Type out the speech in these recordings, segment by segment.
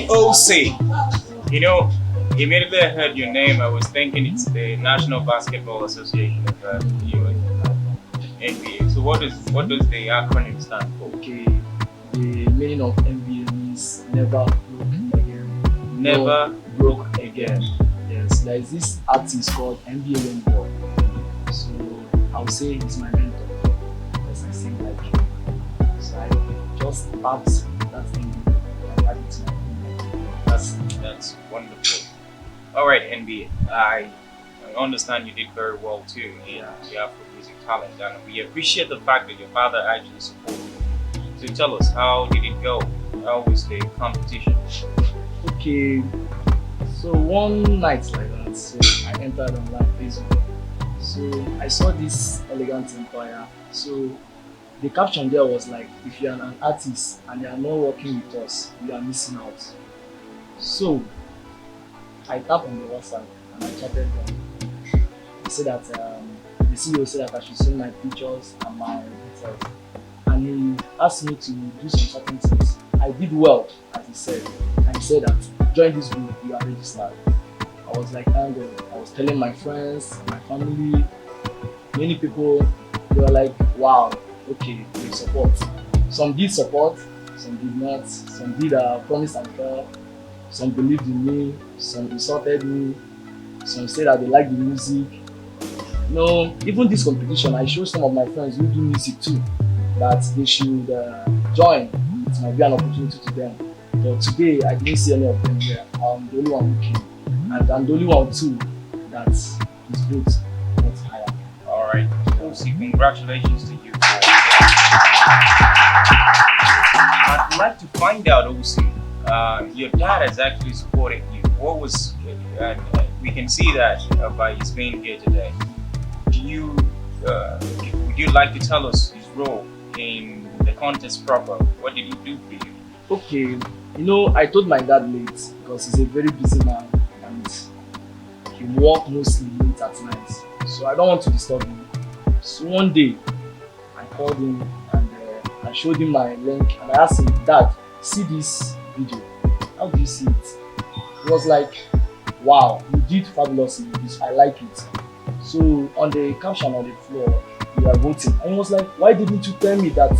NBA OSY. You know, immediately I heard your name, I was thinking it's the National Basketball Association of the NBA. So what does the acronym stand for? Okay, the meaning of NBA means never broke again. Never broke again. Yes, there is this artist called NBA OSY. So I would say he's my mentor because I sing like him. So I just tapped that thing and added to my own. That's wonderful. All right, NBA. I understand you did very well too in the AFROMUSIC Talent, and we appreciate the fact that your father actually supported you. So tell us, how did it go? How was the competition? Okay, so one night like that, so I entered online Facebook. So I saw this elegant empire. So the caption there was like, if you are an artist and you are not working with us, you are missing out. So I tapped on the WhatsApp and I chatted them. He said that the CEO said that I should send my pictures and my details. And he asked me to do some certain things. I did well, as he said. And he said that join this group, you are registered. I was like, thank God. I was telling my friends, my family, many people, they were like, wow, okay, they support. Some did support, some did not. Some did promise and fail. Some believed in me, some insulted me, some said that they like the music. No, even this competition, I showed some of my friends who do music too, that they should join. It might be an opportunity to them. But today, I didn't see any of them here. I'm the only one who came. And I'm the only one too that his vote got higher. All right, OSY, congratulations to you. I'd like to find out, OSY, your dad has actually supported you. What was, we can see that by his being here today. Would you like to tell us his role in the contest proper? What did he do for you? Okay, you know, I told my dad late because he's a very busy man and he works mostly late at night. So I don't want to disturb him. So one day, I called him and I showed him my link and I asked him, Dad, see this video? How do you see it? He was like, wow, you did fabulous in this, I like it. So on the caption on the floor, we are voting. And he was like, why didn't you tell me that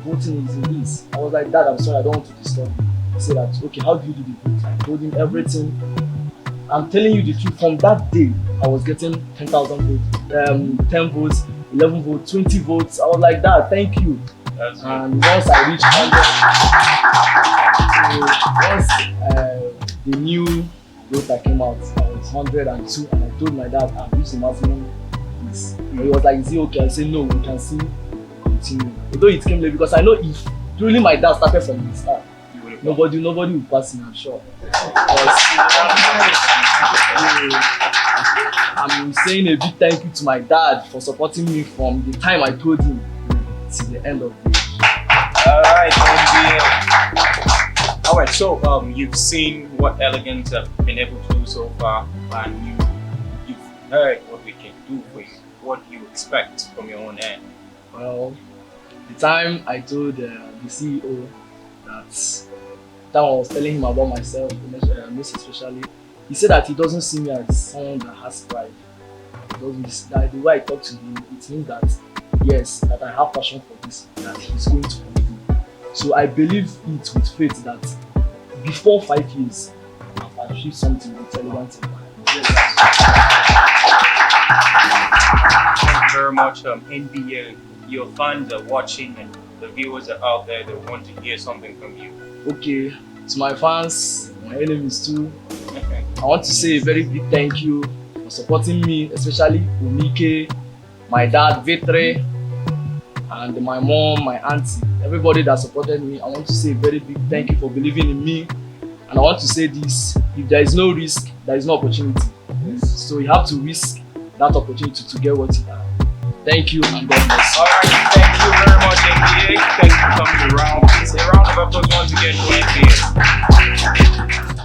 voting is in this? I was like, Dad, I'm sorry, I don't want to disturb you. He said that, okay, how do you do the vote? I told him everything. I'm telling you the truth, from that day, I was getting 10,000 votes, 10 votes, 11 votes, 20 votes. I was like, Dad, thank you. And once I reached 100, so once the new voter came out, I was 102, and I told my dad, I've reached the maximum. He was like, is it okay? I said, no, we can still continue. Although it came late, because I know if truly my dad started from the start, nobody would pass him, I'm sure. I'm saying a big thank you to my dad for supporting me from the time I told him to the end of the day. Alright, so you've seen what Elegance have been able to do so far, and you've heard what we can do for you. What do you expect from your own end? Well, the time I told the CEO that I was telling him about myself, most especially, he said that he doesn't see me as someone that has pride. That the way I talk to him, it means that yes, that I have passion for this, that he's going to fulfill. So I believe it with faith that before 5 years, I've achieved something with Elegance. Thank you very much, NBA. Your fans are watching and the viewers are out there, they want to hear something from you. Okay, to my fans, my enemies too, I want to say a very big thank you for supporting me, especially Umike, my dad Vetre, and my mom, my auntie, everybody that supported me. I want to say a very big thank you for believing in me. And I want to say this, if there is no risk, there is no opportunity. Yes. So you have to risk that opportunity to get what you have. Thank you and God bless. All right, thank you very much, NBA. Thank you for coming around. Please a round of applause once again for NBA.